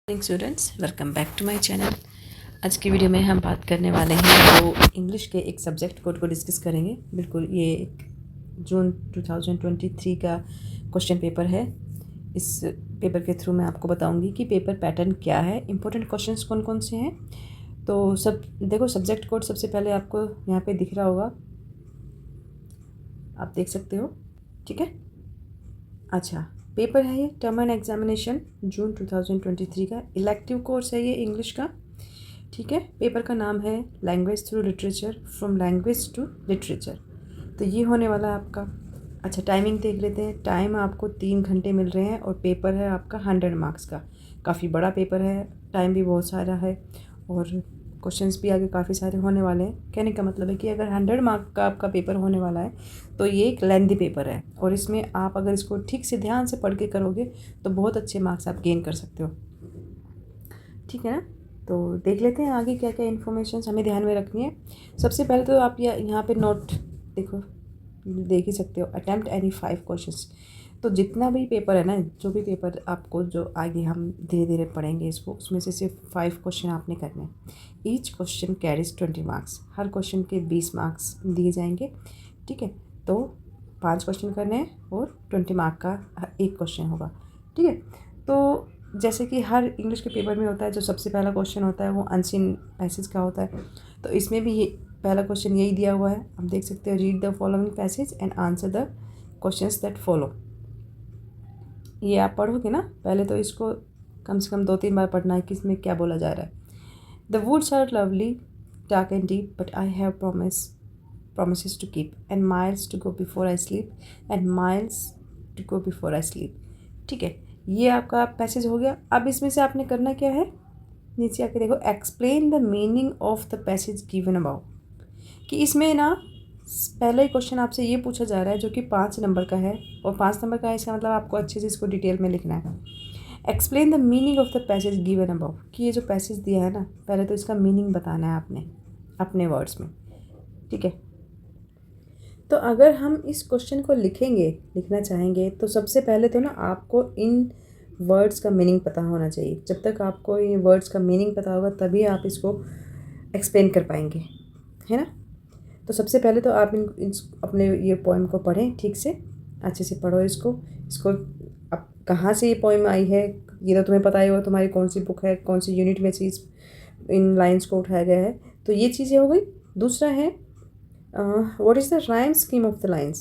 Morning students, welcome back to my channel. आज की video में हम बात करने वाले हैं वो इंग्लिश के एक सब्जेक्ट कोड को डिस्कस करेंगे। बिल्कुल ये एक जून 2023 का क्वेश्चन पेपर है। इस पेपर के थ्रू मैं आपको बताऊंगी कि पेपर पैटर्न क्या है, इंपॉर्टेंट क्वेश्चंस कौन कौन से हैं। तो सब देखो, सब्जेक्ट कोड सबसे पहले आपको यहाँ पे दिख रहा होगा, आप देख सकते हो, ठीक है। अच्छा, पेपर है ये टर्म एंड एग्जामिनेशन जून 2023 का, इलेक्टिव कोर्स है ये इंग्लिश का, ठीक है। पेपर का नाम है language through literature, from language to literature. तो ये होने वाला है आपका। अच्छा, टाइमिंग देख लेते हैं। टाइम आपको 3 घंटे मिल रहे हैं और पेपर है आपका 100 मार्क्स का। काफ़ी बड़ा पेपर है, टाइम भी बहुत सारा है और क्वेश्चंस भी आगे काफ़ी सारे होने वाले हैं। कहने का मतलब है कि अगर 100 मार्क का आपका पेपर होने वाला है तो ये एक लेंथी पेपर है और इसमें आप अगर इसको ठीक से ध्यान से पढ़ के करोगे तो बहुत अच्छे मार्क्स आप गेन कर सकते हो, ठीक है ना। तो देख लेते हैं आगे क्या क्या इन्फॉर्मेशन हमें ध्यान में रखनी है। सबसे पहले तो आप यहाँ पे नोट देखो, देख ही सकते हो, अटैम्प्ट एनी 5 क्वेश्चंस। तो जितना भी पेपर है ना, जो भी पेपर आपको जो आगे हम धीरे धीरे पढ़ेंगे इसको, उसमें से सिर्फ 5 क्वेश्चन आपने करने हैं। ईच क्वेश्चन कैरीज 20 मार्क्स, हर क्वेश्चन के 20 मार्क्स दिए जाएंगे, ठीक है। तो 5 क्वेश्चन करने हैं और 20 मार्क का एक क्वेश्चन होगा, ठीक है। तो जैसे कि हर इंग्लिश के पेपर में होता है, जो सबसे पहला क्वेश्चन होता है वो अनसीन पैसेज का होता है। तो इसमें भी ये पहला क्वेश्चन यही दिया हुआ है, आप देख सकते हो, read the following passage and answer the questions that follow. ये आप पढ़ोगे ना, पहले तो इसको कम से कम 2-3 बार पढ़ना है कि इसमें क्या बोला जा रहा है। The woods are lovely dark and deep but I have promises to keep and miles to go before I sleep and miles to go before I sleep, ठीक है। ये आपका पैसेज हो गया। अब इसमें से आपने करना क्या है, नीचे आके देखो, explain the meaning of the passage given about. कि इसमें ना पहला ही क्वेश्चन आपसे ये पूछा जा रहा है जो कि 5 नंबर का है और 5 नंबर का है, इसका मतलब आपको अच्छे से इसको डिटेल में लिखना है। Explain the meaning of the passage given about, कि ये जो पैसेज दिया है ना, पहले तो इसका मीनिंग बताना है आपने अपने वर्ड्स में, ठीक है। तो अगर हम इस क्वेश्चन को लिखना चाहेंगे तो सबसे पहले तो ना आपको इन वर्ड्स का मीनिंग पता होना चाहिए। जब तक आपको ये वर्ड्स का मीनिंग पता होगा तभी आप इसको एक्सप्लेन कर पाएंगे, है ना। तो सबसे पहले तो आप अपने ये पोएम को पढ़ें, ठीक से अच्छे से पढ़ो इसको। अब कहाँ से ये पोएम आई है ये तो तुम्हें पता ही होगा, तुम्हारी कौन सी बुक है, कौन सी यूनिट में से इन लाइन्स को उठाया गया है। तो ये चीज़ें हो गई। दूसरा है what is the rhyme scheme of the lines,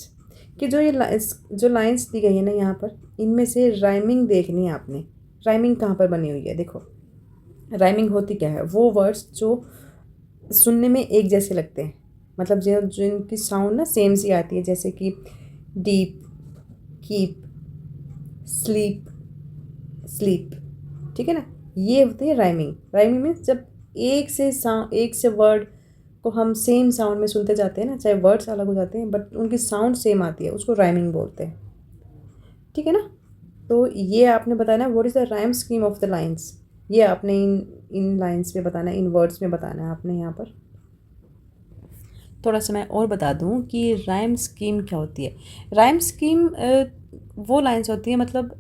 कि जो लाइन्स दी गई है ना यहाँ पर, इनमें से राइमिंग देखनी है आपने। राइमिंग कहाँ पर बनी हुई है, देखो राइमिंग होती क्या है, वो वर्ड्स जो सुनने में एक जैसे लगते हैं, मतलब जो इनकी साउंड ना सेम सी आती है, जैसे कि डीप, कीप, स्लीप, स्लीप, ठीक है ना। ये होती है राइमिंग। राइमिंग में जब एक से वर्ड को हम सेम साउंड में सुनते जाते हैं ना, चाहे वर्ड्स अलग हो जाते हैं बट उनकी साउंड सेम आती है, उसको राइमिंग बोलते हैं, ठीक है ना। तो ये आपने बताना है what is the rhyme scheme of the lines. ये आपने इन लाइन्स में बताना है, इन वर्ड्स में बताना है आपने। यहाँ पर थोड़ा सा मैं और बता दूँ कि राइम स्कीम क्या होती है। राइम स्कीम वो लाइन्स होती हैं, मतलब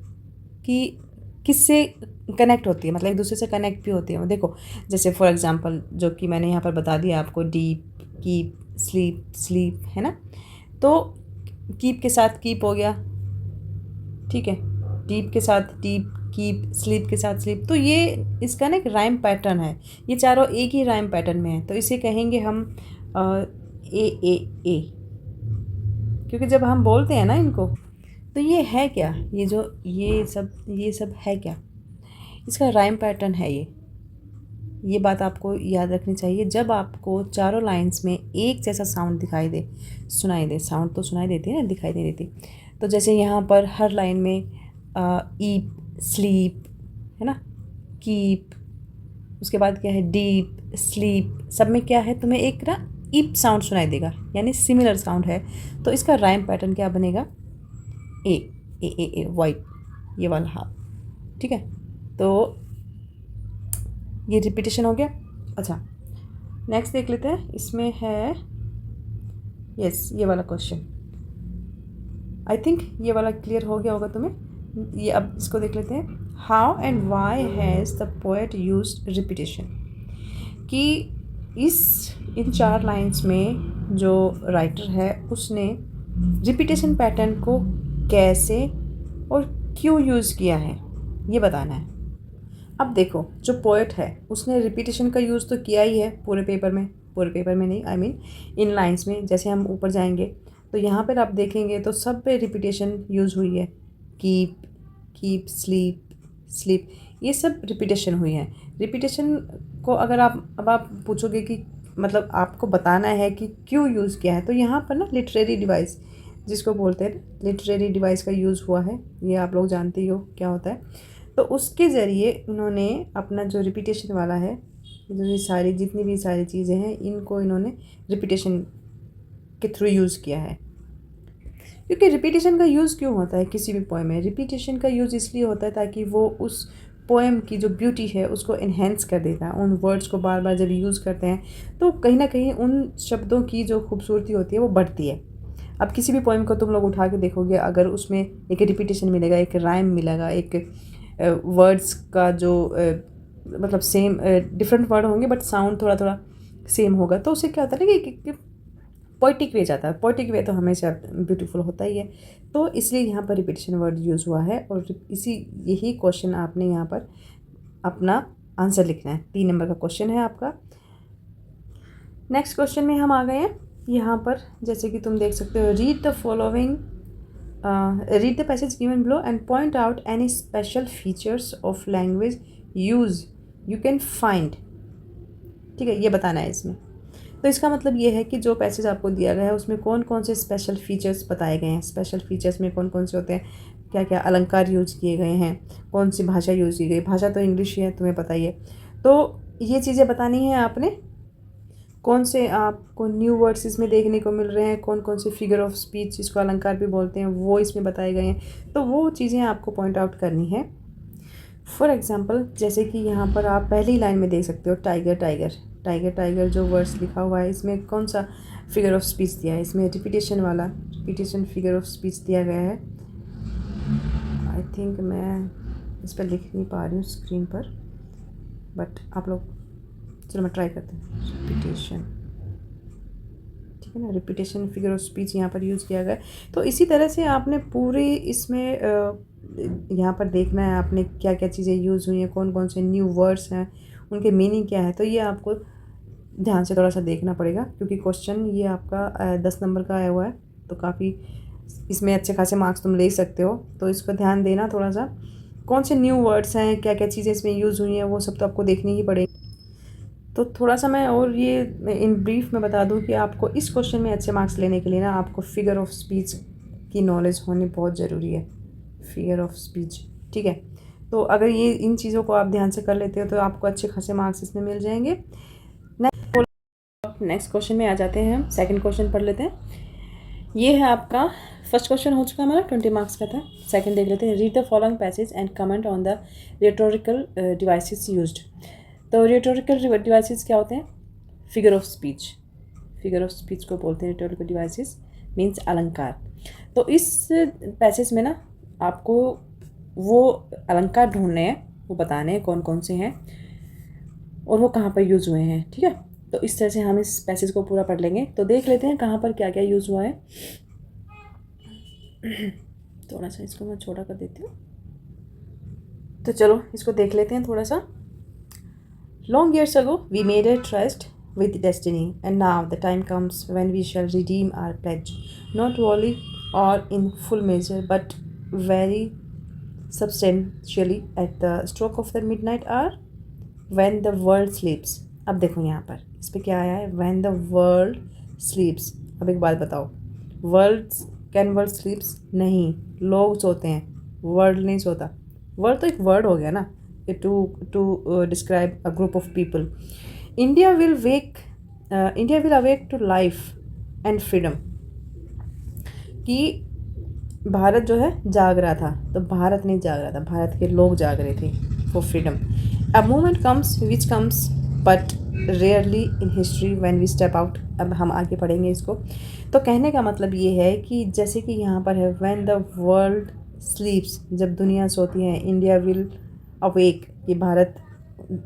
कि किससे कनेक्ट होती है, मतलब एक दूसरे से कनेक्ट भी होती है। देखो जैसे फॉर एग्जांपल जो कि मैंने यहाँ पर बता दिया आपको, डीप, कीप, स्लीप, स्लीप, है ना। तो कीप के साथ कीप हो गया, ठीक है, डीप के साथ डीप, कीप, स्लीप के साथ स्लीप। तो ये इसका ना एक राइम पैटर्न है, ये चारों एक ही राइम पैटर्न में है। तो इसे कहेंगे हम ए, क्योंकि जब हम बोलते हैं ना इनको, तो ये है क्या, ये सब है क्या, इसका राइम पैटर्न है ये बात आपको याद रखनी चाहिए। जब आपको चारों लाइंस में एक जैसा साउंड सुनाई दे, साउंड तो सुनाई देती है ना, दिखाई नहीं देती। तो जैसे यहाँ पर हर लाइन में ईप, स्लीप, है ना, कीप, उसके बाद क्या है, डीप, स्लीप, सब में क्या है, तुम्हें एक ना ईप साउंड सुनाई देगा, यानी सिमिलर साउंड है। तो इसका राइम पैटर्न क्या बनेगा, ए वाइट, ये वाला हाफ, ठीक है। तो ये रिपीटेशन हो गया। अच्छा, नेक्स्ट देख लेते हैं। इसमें है यस ये वाला क्वेश्चन, आई थिंक ये वाला क्लियर हो गया होगा तुम्हें। ये अब इसको देख लेते हैं। How and why has the poet used repetition, कि इन 4 लाइन्स में जो राइटर है उसने रिपीटेशन पैटर्न को कैसे और क्यों यूज़ किया है, ये बताना है। अब देखो, जो पोएट है उसने रिपीटेशन का यूज़ तो किया ही है पूरे पेपर में नहीं, आई मीन इन लाइन्स में। जैसे हम ऊपर जाएंगे तो यहाँ पर आप देखेंगे तो सब पे रिपीटेशन यूज़ हुई है। कीप, स्लीप, ये सब रिपीटेशन हुई है। रिपीटेशन को अगर आप पूछोगे कि मतलब आपको बताना है कि क्यों यूज़ किया है, तो यहाँ पर ना लिटरेरी डिवाइस जिसको बोलते हैं, लिटरेरी डिवाइस का यूज़ हुआ है। ये आप लोग जानते ही हो क्या होता है। तो उसके ज़रिए उन्होंने अपना जो रिपीटेशन वाला है, जितनी भी सारी चीज़ें हैं, इनको इन्होंने रिपीटेशन के थ्रू यूज़ किया है। क्योंकि रिपीटेशन का यूज़ क्यों होता है किसी भी पोएम में? रिपीटेशन का यूज़ इसलिए होता है ताकि वो उस पोएम की जो ब्यूटी है उसको इन्हेंस कर देता है। उन वर्ड्स को बार बार जब यूज़ करते हैं तो कहीं ना कहीं उन शब्दों की जो खूबसूरती होती है वो बढ़ती है। अब किसी भी पोएम को तुम लोग उठा के देखोगे, अगर उसमें एक रिपीटेशन मिलेगा, एक राइम मिलेगा, एक वर्ड्स का जो मतलब सेम डिफरेंट वर्ड होंगे बट साउंड थोड़ा थोड़ा सेम होगा, तो उससे क्या होता है ना कि पोइटिक वे जाता है। पोइटिक वे तो हमेशा ब्यूटीफुल होता ही है। तो इसलिए यहाँ पर रिपीटेशन वर्ड यूज़ हुआ है, और यही क्वेश्चन आपने यहाँ पर अपना आंसर लिखना है। 3 नंबर का क्वेश्चन है आपका। नेक्स्ट क्वेश्चन में हम आ गए हैं यहाँ पर, जैसे कि तुम देख सकते हो, read the passage given below and point out any special features of language use you can find. ठीक है, ये बताना है इसमें। तो इसका मतलब ये है कि जो पैसेज आपको दिया गया है उसमें कौन कौन से स्पेशल फीचर्स बताए गए हैं। स्पेशल फीचर्स में कौन कौन से होते हैं, क्या क्या अलंकार यूज़ किए गए हैं, कौन सी भाषा यूज़ की गई। भाषा तो इंग्लिश ही है, तुम्हें पता ही है। तो ये चीज़ें बतानी है आपने। कौन से आपको न्यू वर्ड्स इसमें देखने को मिल रहे हैं, कौन कौन से फिगर ऑफ स्पीच जिसको अलंकार भी बोलते हैं वो इसमें बताए गए हैं, तो वो चीज़ें आपको पॉइंट आउट करनी है। फॉर एग्ज़ाम्पल, जैसे कि यहाँ पर आप पहली लाइन में देख सकते हो, टाइगर जो वर्ड्स लिखा हुआ है, इसमें कौन सा फिगर ऑफ स्पीच दिया है? इसमें रिपीटेशन फिगर ऑफ स्पीच दिया गया है। आई थिंक मैं इस पर लिख नहीं पा रही हूँ स्क्रीन पर, बट आप लोग, चलो मैं ट्राई करते हैं। रिपीटेशन, ठीक है ना, रिपीटेशन फिगर ऑफ स्पीच यहाँ पर यूज़ किया गया। तो इसी तरह से आपने पूरी इसमें यहाँ पर देखना है आपने क्या क्या चीज़ें यूज़ हुई हैं, कौन कौन से न्यू वर्ड्स हैं, उनके मीनिंग क्या है। तो ये आपको ध्यान से थोड़ा सा देखना पड़ेगा, क्योंकि क्वेश्चन ये आपका 10 नंबर का आया हुआ है, तो काफ़ी इसमें अच्छे खासे मार्क्स तुम ले सकते हो। तो इसको ध्यान देना थोड़ा सा, कौन से न्यू वर्ड्स हैं, क्या क्या चीज़ें इसमें यूज़ हुई हैं, वो सब तो आपको देखनी ही पड़ेगी। तो थोड़ा सा मैं और ये इन ब्रीफ में बता दूं कि आपको इस क्वेश्चन में अच्छे मार्क्स लेने के लिए ना आपको फिगर ऑफ स्पीच की नॉलेज होनी बहुत ज़रूरी है। फिगर ऑफ स्पीच, ठीक है। तो अगर ये इन चीज़ों को आप ध्यान से कर लेते हो तो आपको अच्छे खासे मार्क्स इसमें मिल जाएंगे। नेक्स्ट क्वेश्चन में आ जाते हैं हम। सेकंड क्वेश्चन पढ़ लेते हैं। ये है आपका, फर्स्ट क्वेश्चन हो चुका हमारा, 20 मार्क्स का था। सेकंड देख लेते हैं। Read the following passage and comment on the rhetorical devices used. तो रिटोरिकल डिवाइसेस क्या होते हैं? फिगर ऑफ स्पीच को बोलते हैं रिटोरिकल डिवाइसेस, मीन्स अलंकार। तो इस पैसेज में ना आपको वो अलंकार ढूंढने हैं, वो बताने हैं कौन कौन से हैं और वो कहाँ पर यूज़ हुए हैं, ठीक है। तो इस तरह से हम इस पैसेज को पूरा पढ़ लेंगे। तो देख लेते हैं कहाँ पर क्या क्या यूज़ हुआ है। थोड़ा सा इसको मैं छोटा कर देती हूँ। तो चलो इसको देख लेते हैं थोड़ा सा। Long years ago, we made a trust with destiny, and now the time comes when we shall redeem our pledge, not wholly or in full measure, but very substantially at the stroke of the midnight hour, when the world sleeps. अब देखो यहाँ पर इस पर क्या आया है, when the world sleeps। अब एक बात बताओ, कैन वर्ल्ड स्लीप्स? नहीं, लोग सोते हैं, वर्ल्ड नहीं सोता। वर्ल्ड तो एक वर्ड हो गया ना, to describe a group of people. India will awake to life and freedom। कि भारत जो है जाग रहा था, तो भारत नहीं जाग रहा था, भारत के लोग जाग रहे थे for freedom। A moment comes which comes but rarely in history when we step out। अब हम आगे पढ़ेंगे इसको। तो कहने का मतलब ये है कि जैसे कि यहाँ पर है when the world स्लीप्स, जब दुनिया सोती है, इंडिया विल अवेक, ये भारत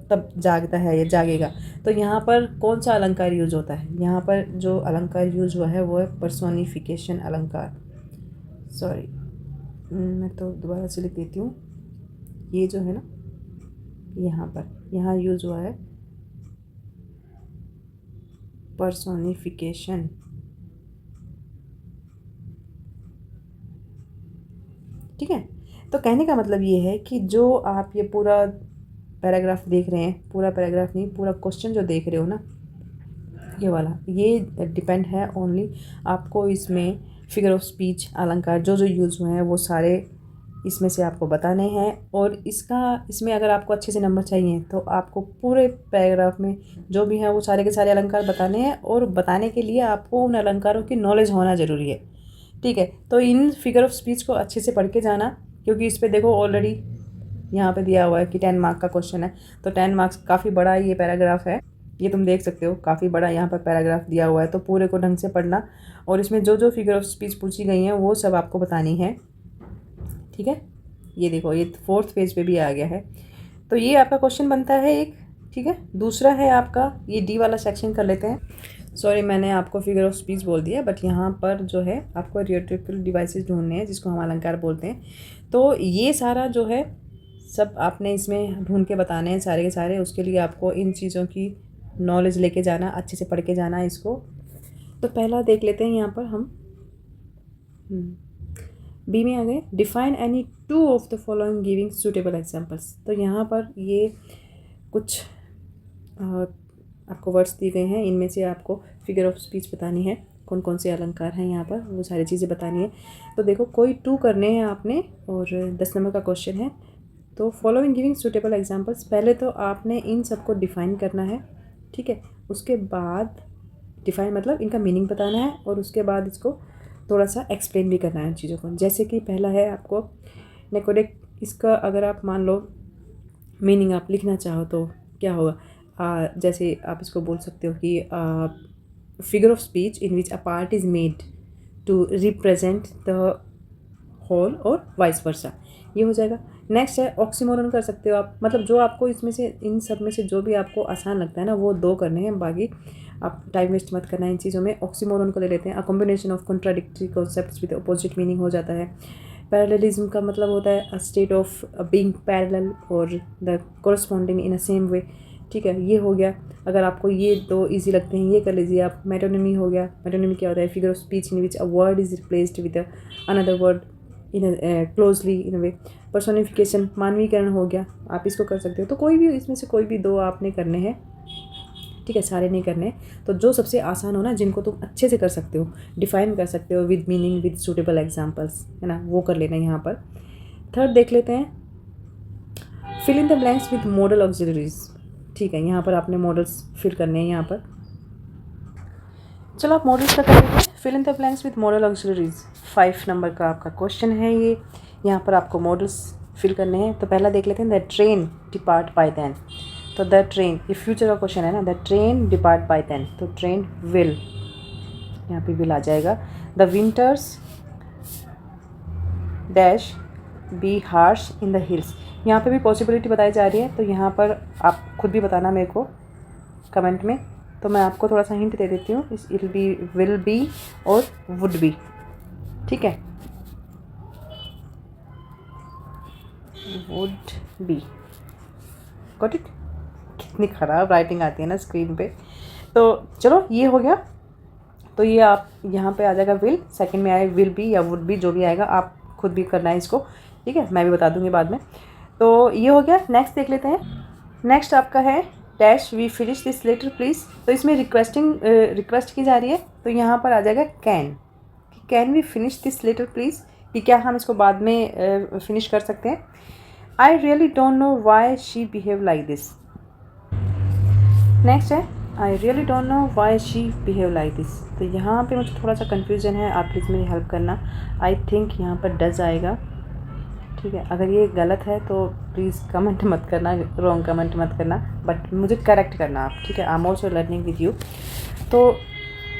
तब जागता है या जागेगा। तो यहाँ पर कौन सा अलंकार यूज होता है? यहाँ पर जो अलंकार यूज हुआ है वो है पर्सोनिफिकेशन अलंकार। सॉरी, मैं तो दोबारा से लिख देती हूँ। ये जो है ना, यहाँ यूज हुआ है पर्सोनिफिकेशन। ठीक है, तो कहने का मतलब ये है कि जो आप ये पूरा पैराग्राफ देख रहे हैं, पूरा पैराग्राफ नहीं, पूरा क्वेश्चन जो देख रहे हो ना, ये वाला, ये डिपेंड है ओनली आपको इसमें फिगर ऑफ स्पीच अलंकार जो जो यूज़ हुए हैं वो सारे इसमें से आपको बताने हैं। और इसमें अगर आपको अच्छे से नंबर चाहिए तो आपको पूरे पैराग्राफ में जो भी हैं वो सारे के सारे अलंकार बताने हैं, और बताने के लिए आपको उन अलंकारों की नॉलेज होना ज़रूरी है। ठीक है, तो इन फिगर ऑफ स्पीच को अच्छे से पढ़ के जाना, क्योंकि इस पर देखो ऑलरेडी यहाँ पे दिया हुआ है कि 10 मार्क का क्वेश्चन है। तो 10 मार्क्स काफ़ी बड़ा ये पैराग्राफ है, ये तुम देख सकते हो, काफ़ी बड़ा यहाँ पर पैराग्राफ दिया हुआ है। तो पूरे को ढंग से पढ़ना, और इसमें जो जो फिगर ऑफ स्पीच पूछी गई हैं वो सब आपको बतानी है। ठीक है, ये देखो, ये 4th पेज पे भी आ गया है। तो ये आपका क्वेश्चन बनता है एक। ठीक है, दूसरा है आपका, ये डी वाला सेक्शन कर लेते हैं। सॉरी, मैंने आपको फिगर ऑफ स्पीच बोल दिया, बट यहाँ पर जो है आपको रियोट्रिकल डिवाइसेस ढूंढने हैं, जिसको हम अलंकार बोलते हैं। तो ये सारा जो है सब आपने इसमें ढूंढ के बताने हैं सारे के सारे। उसके लिए आपको इन चीज़ों की नॉलेज लेके जाना, अच्छे से पढ़ के जाना इसको। तो पहला देख लेते हैं यहाँ पर हम, बी में आ गए, define any 2 of the following giving suitable examples. तो यहाँ पर ये कुछ आपको वर्ड्स दिए गए हैं, इनमें से आपको फिगर ऑफ स्पीच बतानी है, कौन कौन से अलंकार हैं यहाँ पर, वो सारी चीज़ें बतानी है। तो देखो, कोई 2 करने हैं आपने, और 10 नंबर का क्वेश्चन है। तो फॉलोइंग गिविंग सूटेबल एग्जांपल्स, पहले तो आपने इन सबको डिफ़ाइन करना है। ठीक है, उसके बाद डिफ़ाइन मतलब इनका मीनिंग बताना है, और उसके बाद इसको थोड़ा सा एक्सप्लेन भी करना है चीज़ों को। जैसे कि पहला है आपको नेकोडेक, इसका अगर आप मान लो मीनिंग आप लिखना चाहो तो क्या होगा, जैसे आप इसको बोल सकते हो कि figure of speech in which a part is made to represent the whole or vice versa, ये हो जाएगा। नेक्स्ट है ऑक्सीमोरन कर सकते हो आप, मतलब जो आपको इसमें से, इन सब में से जो भी आपको आसान लगता है ना, वो 2 करने हैं, बाकी आप टाइम वेस्ट मत करना है इन चीज़ों में। ऑक्सीमोरन को ले लेते हैं, a combination of contradictory concepts with opposite meaning हो जाता है। पैरेललिज्म का मतलब होता है a state of being parallel और the corresponding in a same way. ठीक है, ये हो गया। अगर आपको ये 2 ईजी लगते हैं, ये कर लीजिए आप। मेटोनिमी हो गया, मेटोनिमी क्या होता है, figure of speech in which a word is replaced with another word in closely in a way. Personification, मानवीकरण हो गया, आप इसको कर सकते हो। तो कोई भी इसमें से कोई भी 2 आपने करने हैं। ठीक है, सारे नहीं करने, तो जो सबसे आसान हो ना, जिनको तुम अच्छे से कर सकते हो, डिफाइन कर सकते हो with meaning with suitable examples, है ना, वो कर लेना यहाँ पर। थर्ड देख लेते हैं, fill in the blanks with modal auxiliaries. ठीक है, यहाँ पर आपने मॉडल्स फिल करने हैं यहाँ पर। चलो आप मॉडल्स का कर लेते हैं, fill in the blanks with modal auxiliaries. 5 number का आपका क्वेश्चन है ये। यहाँ पर आपको मॉडल्स फिल करने हैं। तो पहला देख लेते हैं, द ट्रेन डिपार्ट बाय 10। तो द ट्रेन, ये फ्यूचर का क्वेश्चन है ना, द ट्रेन डिपार्ट बाय 10, तो ट्रेन विल, यहाँ पे विल आ जाएगा। The winters dash B harsh in the hills, यहाँ पे भी पॉसिबिलिटी बताई जा रही है। तो यहाँ पर आप खुद भी बताना मेरे को कमेंट में। तो मैं आपको थोड़ा सा हिंट दे देती हूँ, इस इल बी, विल बी और वुड बी। ठीक है, वुड बी, गॉट इट। कितनी ख़राब राइटिंग आती है ना स्क्रीन पे। तो चलो ये हो गया। तो ये आप यहाँ पे आ जाएगा विल, सेकंड में आएगा विल बी या वुड बी, जो भी आएगा आप खुद भी करना है इसको। ठीक है, मैं भी बता दूँगी बाद में। तो ये हो गया। नेक्स्ट देख लेते हैं। नेक्स्ट आपका है dash we finish this letter please. तो इसमें रिक्वेस्ट की जा रही है। तो यहाँ पर आ जाएगा can we finish this letter please, कि क्या हम इसको बाद में फिनिश कर सकते हैं। I really don't know why she behave like this. Next है I really don't know why she behave like this. तो यहाँ पे मुझे थोड़ा सा कन्फ्यूज़न है, आप प्लीज़ मेरी हेल्प करना। आई थिंक यहाँ पर डज आएगा। ठीक है, अगर ये गलत है तो प्लीज़ कमेंट मत करना, रॉन्ग कमेंट मत करना, बट मुझे करेक्ट करना आप। ठीक है, I am also learning with you. तो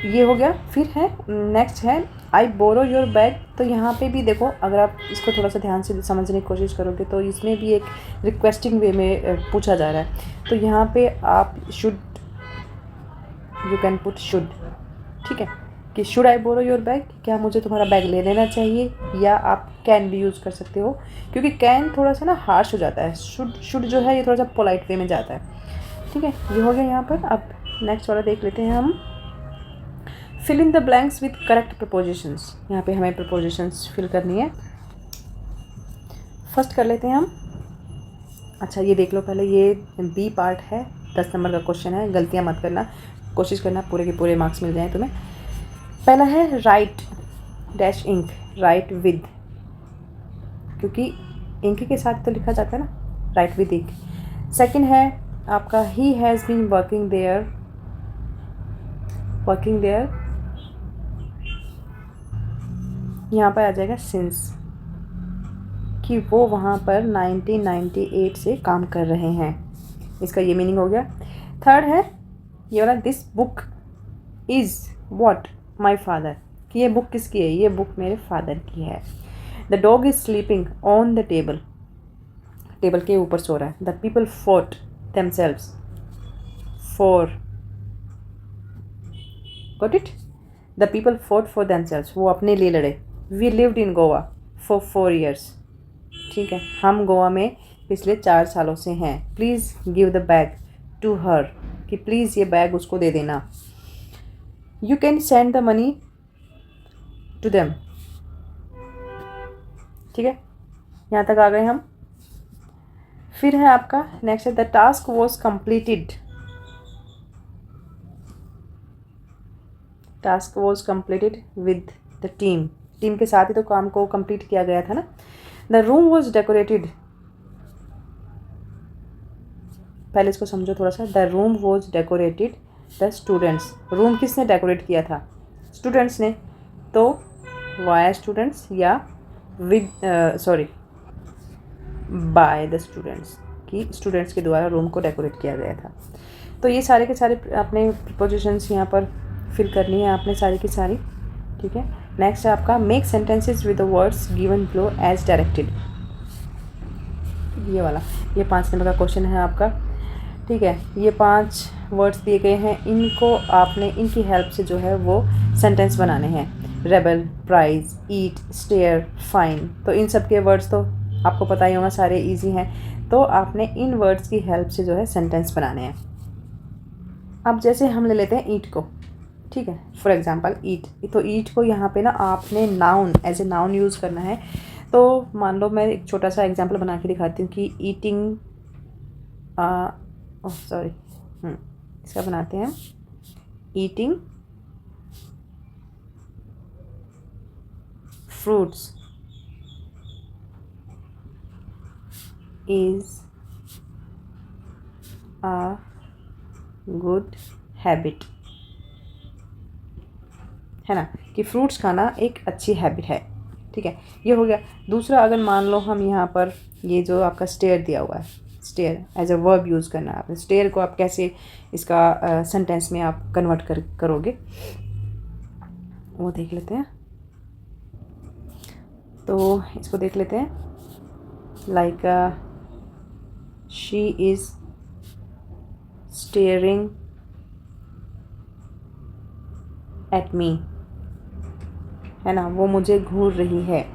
ये हो गया। फिर है नेक्स्ट है आई बोरो योर बैग, तो यहाँ पे भी देखो, अगर आप इसको थोड़ा सा ध्यान से समझने की कोशिश करोगे तो इसमें भी एक रिक्वेस्टिंग वे में पूछा जा रहा है। तो यहाँ पे आप should, you can put should, ठीक है, कि should I borrow your bag, क्या मुझे तुम्हारा बैग ले लेना चाहिए, या आप कैन भी यूज़ कर सकते हो, क्योंकि कैन थोड़ा सा ना हार्श हो जाता है, शुड जो है ये थोड़ा सा पोलाइट वे में जाता है, ठीक है। ये हो गया यहाँ पर। अब नेक्स्ट वाला देख लेते हैं हम, fill in the blanks with correct prepositions. यहाँ पे हमें प्रपोजिशंस फिल करनी है। फर्स्ट कर लेते हैं हम। अच्छा ये देख लो पहले, ये बी पार्ट है, 10 नंबर का क्वेश्चन है, गलतियाँ मत करना, कोशिश करना पूरे के पूरे मार्क्स मिल जाएँ तुम्हें। पहला है right dash ink, right with, क्योंकि इंक के साथ तो लिखा जाता है ना, राइट विद इंक। सेकंड है आपका he has been working there, यहाँ पर आ जाएगा सिंस, कि वो वहाँ पर 1998 से काम कर रहे हैं, इसका ये मीनिंग हो गया। थर्ड है ये वाला, this book is what my father, कि ये बुक किसकी है, ये बुक मेरे फादर की है। The dog is sleeping on the table, table के ऊपर सो रहा है। The people fought themselves for, got it, the people fought for themselves, वो अपने लिए लड़े। We lived in Goa for 4 years, ठीक है, हम गोवा में पिछले 4 सालों से हैं। Please give the bag to her, कि प्लीज़ ये बैग उसको दे देना। You can send the money to them, ठीक है, यहाँ तक आ गए हम। फिर है आपका नेक्स्ट है, the task was completed, task was completed with the team, team के साथ ही तो काम को कंप्लीट किया गया था ना। द रूम वॉज डेकोरेटेड, पहले इसको समझो थोड़ा सा। The room was decorated the students, room किसने डेकोरेट किया था, स्टूडेंट्स ने, तो वाया स्टूडेंट्स या with sorry by the students, कि स्टूडेंट्स के द्वारा रूम को डेकोरेट किया गया था। तो ये सारे के सारे अपने प्रिपोजिशंस यहाँ पर फिल करनी है आपने सारी की सारी, ठीक है। नेक्स्ट है आपका, make sentences with the words given below as directed, ये वाला, ये 5 नंबर का क्वेश्चन है आपका, ठीक है। ये 5 वर्ड्स दिए गए हैं, इनको आपने इनकी हेल्प से जो है वो सेंटेंस बनाने हैं। रेबल, प्राइज, ईट, स्टेयर, फाइन, तो इन सब के वर्ड्स तो आपको पता ही होगा, सारे इजी हैं, तो आपने इन वर्ड्स की हेल्प से जो है सेंटेंस बनाने हैं। अब जैसे हम ले लेते हैं ईट को, ठीक है, फॉर एग्जांपल ईट, तो ईट को यहाँ पे ना आपने noun, as a noun use करना है। तो मान लो मैं एक छोटा सा एग्जांपल बना के दिखाती हूँ कि ईटिंग, सॉरी, इसका बनाते हैं, eating fruits is a good habit, है ना, कि फ्रूट्स खाना एक अच्छी हैबिट है, ठीक है, ये हो गया। दूसरा, अगर मान लो हम यहाँ पर ये जो आपका स्टेयर दिया हुआ है, stair as a verb use करना है आपने, स्टेयर को आप कैसे इसका सेंटेंस में आप कन्वर्ट करोगे वो देख लेते हैं। तो इसको देख लेते हैं, like she is staring at me, है ना, वो मुझे घूर रही है,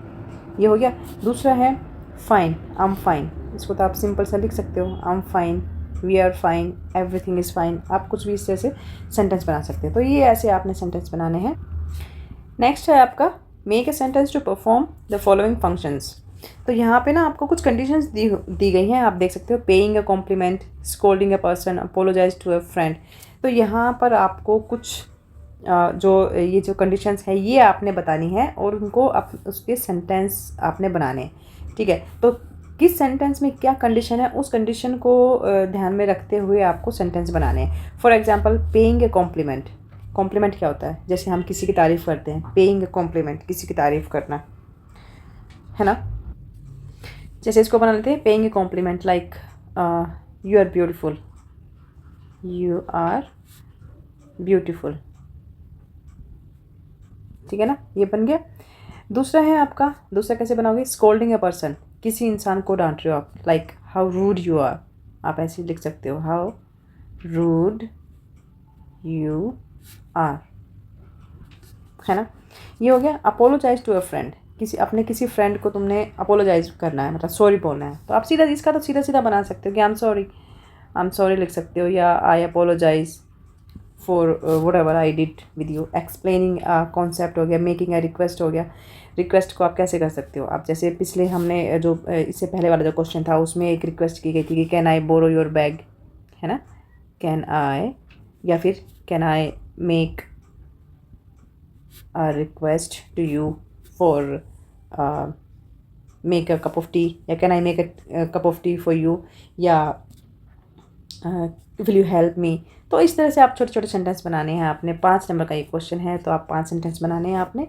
ये हो गया। दूसरा है फाइन, आई एम फाइन, इसको तो आप सिंपल सा लिख सकते हो, I am fine, we are fine, everything is fine, आप कुछ भी इस तरह से सेंटेंस बना सकते हो। तो ये ऐसे आपने सेंटेंस बनाने हैं। नेक्स्ट है आपका, make a sentence to perform the following functions. तो यहाँ पे ना आपको कुछ कंडीशंस दी गई हैं, आप देख सकते हो, paying a compliment, scolding a person, apologize to a friend. तो यहाँ पर आपको कुछ जो ये जो कंडीशंस है ये आपने बतानी है और उनको आप उसके सेंटेंस आपने बनाने हैं, ठीक है। तो किस सेंटेंस में क्या कंडीशन है, उस कंडीशन को ध्यान में रखते हुए आपको सेंटेंस बनाने हैं। For example, paying a compliment, compliment क्या होता है, जैसे हम किसी की तारीफ़ करते हैं, पेइंग ए कॉम्प्लीमेंट, किसी की तारीफ़ करना, है ना। जैसे इसको बना लेते हैं, paying a compliment like you are beautiful, you are beautiful, ठीक है ना, ये बन गया। दूसरा है आपका, दूसरा कैसे बनाओगे, स्कोल्डिंग अ पर्सन, किसी इंसान को डांट रहे हो आप, like how rude you are, आप ऐसे लिख सकते हो, हाउ रूड यू आर, है ना। ये हो गया। अपोलोजाइज टू अ फ्रेंड, किसी फ्रेंड को तुमने अपोलोजाइज करना है, मतलब सॉरी बोलना है, तो आप सीधा इसका तो सीधा सीधा बना सकते हो कि आई एम सॉरी लिख सकते हो, या I apologise for whatever I did with you. Explaining concept हो गया, मेकिंग अ रिक्वेस्ट हो गया। रिक्वेस्ट को आप कैसे कर सकते हो, आप जैसे पिछले हमने जो इससे पहले वाला जो क्वेश्चन था उसमें एक रिक्वेस्ट की गई थी कि can I borrow your bag, है ना, कैन आई, या फिर can I make a request to you for make a cup of tea, या can I make a cup of tea for you, या will you help me। तो इस तरह से आप छोटे छोटे सेंटेंस बनाने हैं आपने। 5 नंबर का ये क्वेश्चन है, तो आप 5 सेंटेंस बनाने हैं आपने,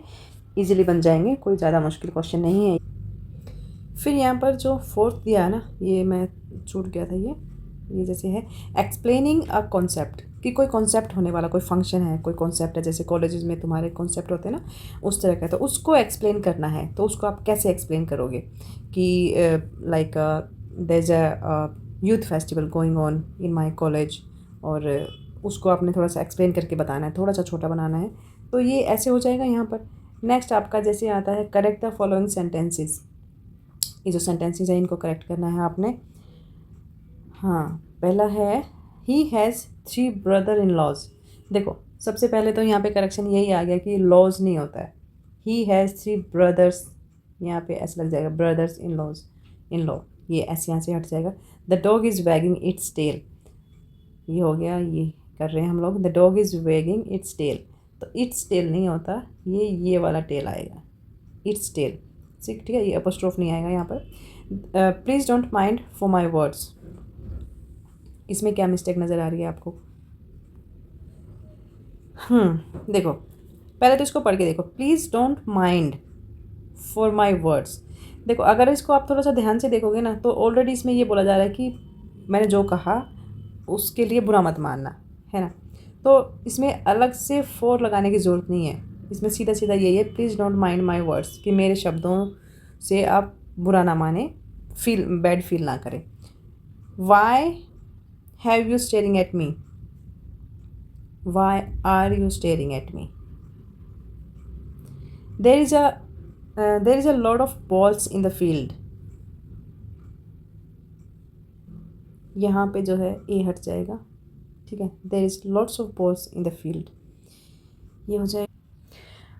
इजीली बन जाएंगे, कोई ज़्यादा मुश्किल क्वेश्चन नहीं है। फिर यहाँ पर जो फोर्थ दिया है ना, ये मैं छूट गया था, ये जैसे है एक्सप्लेनिंग अ कॉन्सेप्ट, कि कोई कॉन्सेप्ट होने वाला, कोई फंक्शन है, कोई कॉन्सेप्ट है, जैसे कॉलेजेस में तुम्हारे कॉन्सेप्ट होते हैं ना, उस तरह का, तो उसको एक्सप्लेन करना है। तो उसको आप कैसे एक्सप्लेन करोगे कि like there is a youth festival going on in my college, और उसको आपने थोड़ा सा एक्सप्लेन करके बताना है, थोड़ा सा छोटा बनाना है, तो ये ऐसे हो जाएगा यहाँ पर। नेक्स्ट आपका जैसे आता है करेक्ट द फॉलोइंग सेंटेंसेस, ये जो सेंटेंसेस हैं इनको करेक्ट करना है आपने। हाँ, पहला है he has 3 brother in laws. देखो सबसे पहले तो यहाँ पे करेक्शन यही आ गया कि लॉज नहीं होता है, ही हैज़ 3 ब्रदर्स, यहाँ पे ऐसा लग जाएगा brothers in laws, in law, ये ऐसे यहाँ से हट जाएगा। The dog is wagging its tail, ये हो गया, ये कर रहे हैं हम लोग, the dog is wagging its tail, तो इट्स टेल नहीं होता, ये वाला टेल आएगा, इट्स टेल, ठीक है, ये अपॉस्ट्रोफ नहीं आएगा यहाँ पर। Please don't mind for my words, इसमें क्या मिस्टेक नज़र आ रही है आपको। देखो पहले तो इसको पढ़ के देखो, please don't mind for my words. देखो अगर इसको आप थोड़ा सा ध्यान से देखोगे ना, तो ऑलरेडी इसमें ये बोला जा रहा है कि मैंने जो कहा उसके लिए बुरा मत मानना, है ना। तो इसमें अलग से फॉर लगाने की ज़रूरत नहीं है, इसमें सीधा सीधा यही है, please don't mind my words, कि मेरे शब्दों से आप बुरा ना माने, बैड फील ना करें। Why have you staring at me, why are you staring at me। there is a lot of balls in the field, यहाँ पे जो है ए हट जाएगा, ठीक है, there is lots of balls in the field, ये हो जाएगा।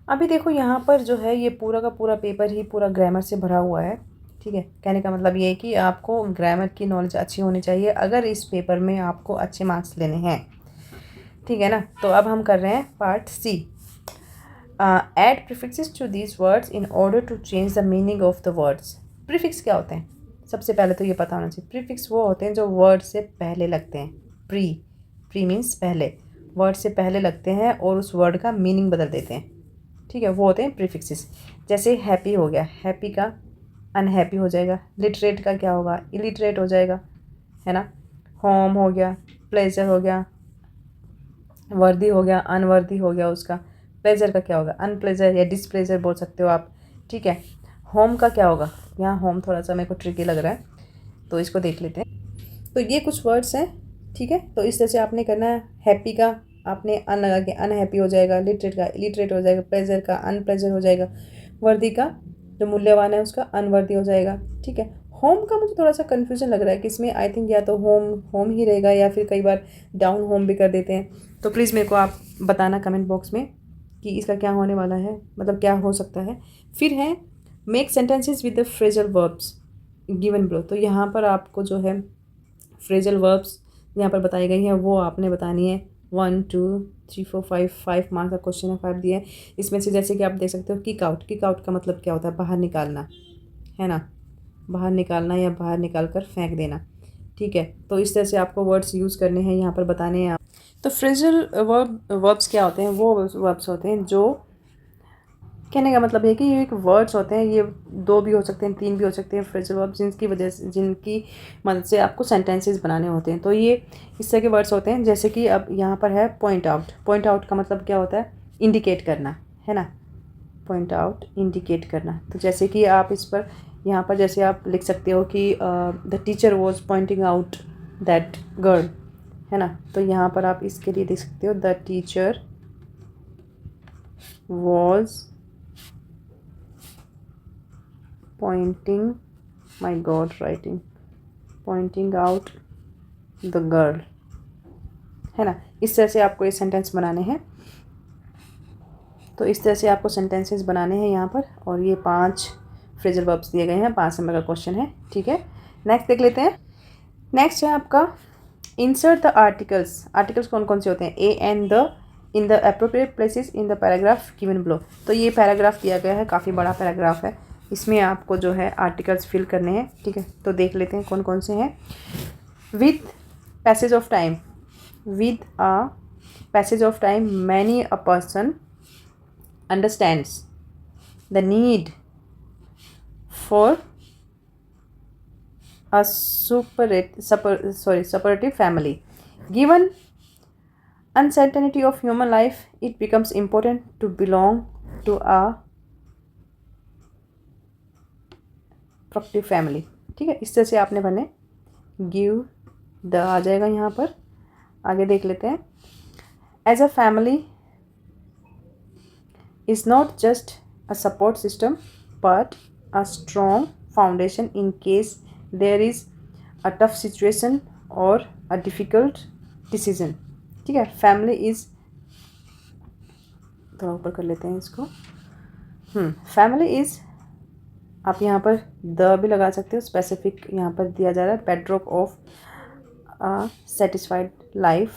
अभी देखो यहाँ पर जो है ये पूरा का पूरा पेपर ही पूरा ग्रामर से भरा हुआ है, ठीक है। कहने का मतलब ये है कि आपको ग्रामर की नॉलेज अच्छी होनी चाहिए अगर इस पेपर में आपको अच्छे मार्क्स लेने हैं, ठीक है ना। तो अब हम कर रहे हैं part C, add prefixes to these words in order to change the meaning of the words. Prefix क्या होते हैं, सबसे पहले तो ये पता होना चाहिए। प्रीफिक्स वो होते हैं जो वर्ड से पहले लगते हैं, प्री मीन्स पहले, वर्ड से पहले लगते हैं और उस वर्ड का मीनिंग बदल देते हैं, ठीक है, वो होते हैं प्रीफिक्सेस। जैसे हैप्पी हो गया, हैप्पी का अनहैप्पी हो जाएगा, लिटरेट का क्या होगा, इलिटरेट हो जाएगा, है ना। होम हो गया, प्लेजर हो गया, वर्दी हो गया, अनवर्दी हो गया उसका। प्लेजर का क्या होगा, अनप्लेजर या डिसप्लेजर बोल सकते हो आप, ठीक है। होम का क्या होगा, यहाँ होम थोड़ा सा मेरे को ट्रिकी लग रहा है, तो इसको देख लेते हैं। तो ये कुछ वर्ड्स हैं, ठीक है। तो इस तरह से आपने करना है। हैप्पी का आपने अन लगा के अनहैप्पी हो जाएगा, लिटरेट का इलिटरेट हो जाएगा, प्लेजर का अनप्लेजर हो जाएगा, वर्दी का जो मूल्यवान है उसका अनवर्दी हो जाएगा, ठीक है। होम का मुझे थोड़ा सा कन्फ्यूजन लग रहा है कि इसमें आई थिंक या तो होम ही रहेगा या फिर कई बार डाउन होम भी कर देते हैं, तो प्लीज़ मेरे को आप बताना कमेंट बॉक्स में कि इसका क्या होने वाला है, मतलब क्या हो सकता है। फिर है make sentences with the phrasal verbs given below. तो यहाँ पर आपको जो है फ्रेजल वर्ब्स यहाँ पर बताई गई हैं वो आपने बतानी है। 1 2 3 4 5 मार्क्स का क्वेश्चन है, 5 दिया है। इसमें से जैसे कि आप देख सकते हो किक आउट, किक आउट का मतलब क्या होता है, बाहर निकालना, है ना, बाहर निकालना या बाहर निकाल कर फेंक देना, ठीक है। तो इस तरह से आपको वर्ड्स यूज़ करने हैं, यहाँ पर बताने हैं आप। तो फ्रेजल वर्ब्स क्या होते हैं, वो वर्ब्स होते हैं जो, कहने का मतलब है कि ये एक वर्ड्स होते हैं, ये 2 भी हो सकते हैं, 3 भी हो सकते हैं फ्रेजल वर्ब्स, जिनकी मदद से आपको सेंटेंसेस बनाने होते हैं। तो ये इस तरह के वर्ड्स होते हैं, जैसे कि अब यहाँ पर है पॉइंट आउट। पॉइंट आउट का मतलब क्या होता है, इंडिकेट करना, है ना। पॉइंट आउट, इंडिकेट करना। तो जैसे कि आप इस पर यहाँ पर जैसे आप लिख सकते हो कि the teacher was pointing out that girl, है ना। तो यहाँ पर आप इसके लिए देख सकते हो the teacher was pointing, my god writing, pointing out the girl, है ना। इस तरह से आपको ये सेंटेंस बनाने हैं। तो इस तरह से आपको सेंटेंसेस बनाने हैं यहाँ पर। और ये 5 फ्रेजल वर्ब्स दिए गए हैं, 5 नंबर का क्वेश्चन है, ठीक है। नेक्स्ट देख लेते हैं। नेक्स्ट है आपका इंसर्ट द आर्टिकल्स। आर्टिकल्स कौन कौन से होते हैं? A and the in the appropriate places in the paragraph given below. तो ये पैराग्राफ दिया गया है, काफ़ी बड़ा पैराग्राफ है, इसमें आपको जो है आर्टिकल्स फिल करने हैं, ठीक है। तो देख लेते हैं कौन कौन से हैं। With passage of time, with a passage of time many a person understands the need for a separative family. Given uncertainty of human life, it becomes important to belong to a productive family. ठीक है, इस तरह से आपने बने give the आ जाएगा यहाँ पर। आगे देख लेते हैं। As a family is not just a support system but a strong foundation in case there is a tough situation or a difficult decision. ठीक है, फैमिली इज़, थोड़ा ऊपर कर लेते हैं इसको। फैमिली इज़, आप यहाँ पर द भी लगा सकते हो, स्पेसिफिक यहाँ पर दिया जा रहा है। Bedrock of a satisfied life,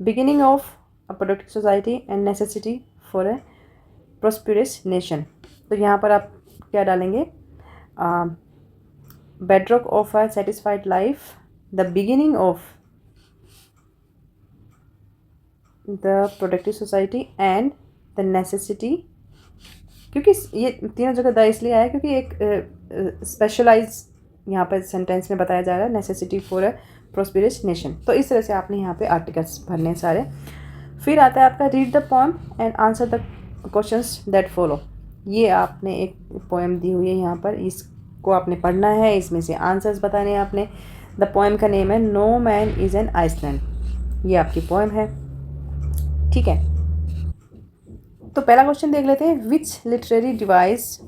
beginning of a productive society and necessity for a prosperous nation. तो यहाँ पर आप क्या डालेंगे? Bedrock of a satisfied life, the beginning of the productive society and the necessity. क्योंकि ये तीनों जगह द इसलिए आया क्योंकि एक स्पेशलाइज यहाँ पर सेंटेंस में बताया जा रहा है, necessity for a prosperous nation. तो इस तरह से आपने यहाँ पे आर्टिकल्स भरने सारे। फिर आता है आपका read the poem and answer the questions that follow. ये आपने एक पोएम दी हुई है यहाँ पर, इसको आपने पढ़ना है, इसमें से आंसर्स बताने हैं आपने। द पोएम का नेम है no man is an island. ये आपकी पोएम है, ठीक है। तो पहला क्वेश्चन देख लेते हैं। विच literary device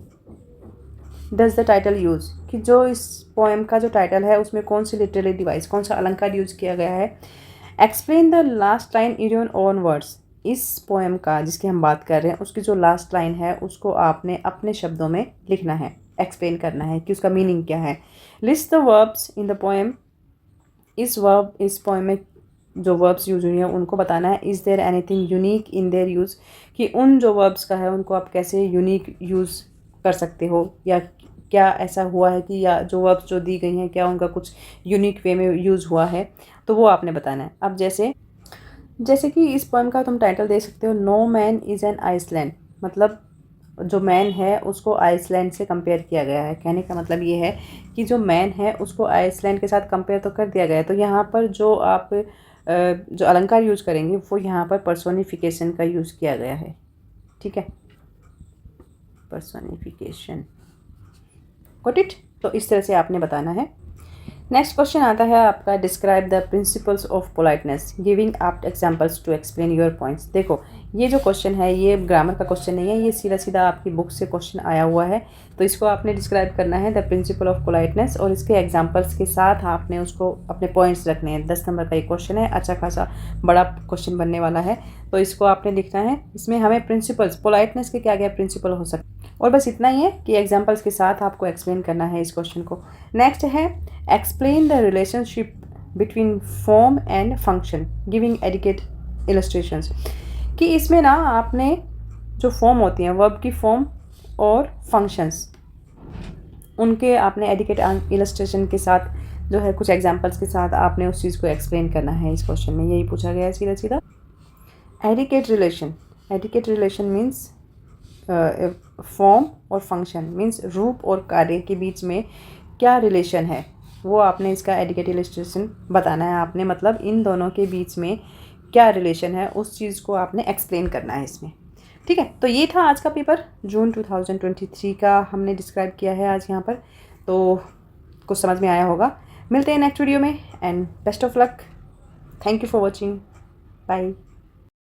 does the title use, कि जो इस पोएम का जो टाइटल है उसमें कौन सी लिटरेरी डिवाइस, कौन सा अलंकार यूज़ किया गया है। Explain the last line in your own words. इस पोएम का जिसकी हम बात कर रहे हैं उसकी जो लास्ट लाइन है उसको आपने अपने शब्दों में लिखना है, एक्सप्लेन करना है कि उसका मीनिंग क्या है। List the verbs in the poem. इस पोएम में जो वर्ब्स यूज हुई हैं उनको बताना है। Is there anything unique in their use, कि उन जो वर्ब्स का है उनको आप कैसे यूनिक यूज़ कर सकते हो, या क्या ऐसा हुआ है कि या जो वर्ब्स जो दी गई हैं क्या उनका कुछ यूनिक वे में यूज़ हुआ है, तो वो आपने बताना है। अब जैसे कि इस पोएम का तुम टाइटल दे सकते हो no man is an island, मतलब जो मैन है उसको आइसलैंड से कंपेयर किया गया है। कहने का मतलब ये है कि जो मैन है उसको आइसलैंड के साथ कंपेयर तो कर दिया गया है। तो यहाँ पर जो आप जो अलंकार यूज़ करेंगे वो यहाँ पर पर्सोनिफिकेशन का यूज़ किया गया है, ठीक है, पर्सोनिफिकेशन, गॉट इट। तो इस तरह से आपने बताना है। नेक्स्ट क्वेश्चन आता है आपका describe the principles of politeness giving apt examples to explain your points. देखो ये जो क्वेश्चन है ये ग्रामर का क्वेश्चन नहीं है, ये सीधा सीधा आपकी बुक से क्वेश्चन आया हुआ है। तो इसको आपने डिस्क्राइब करना है द प्रिंसिपल ऑफ पोलाइटनेस, और इसके एग्जांपल्स के साथ आपने उसको अपने पॉइंट्स रखने हैं। 10 नंबर का ये क्वेश्चन है, अच्छा खासा बड़ा क्वेश्चन बनने वाला है। तो इसको आपने लिखना है। इसमें हमें प्रिंसिपल्स पोलाइटनेस के क्या क्या प्रिंसिपल हो सकते हैं, और बस इतना ही है कि एग्जाम्पल्स के साथ आपको एक्सप्लेन करना है इस क्वेश्चन को। नेक्स्ट है explain the relationship between form and function giving adequate illustrations, कि इसमें ना आपने जो फॉर्म होती हैं वर्ब की फॉर्म और फंक्शंस, उनके आपने एडिकेट इलस्ट्रेशन के साथ जो है कुछ एग्जांपल्स के साथ आपने उस चीज़ को एक्सप्लेन करना है। इस क्वेश्चन में यही पूछा गया है सीधा सीधा। एडिकेट रिलेशन मीन्स फॉर्म और फंक्शन मीन्स रूप और कार्य के बीच में क्या रिलेशन है, वो आपने इसका एडिकेट इलस्ट्रेशन बताना है आपने, मतलब इन दोनों के बीच में क्या रिलेशन है उस चीज़ को आपने एक्सप्लेन करना है इसमें। ठीक है, तो ये था आज का पेपर जून 2023 का हमने डिस्क्राइब किया है आज यहाँ पर। तो कुछ समझ में आया होगा। मिलते हैं नेक्स्ट वीडियो में and best of luck. Thank you for watching. Bye.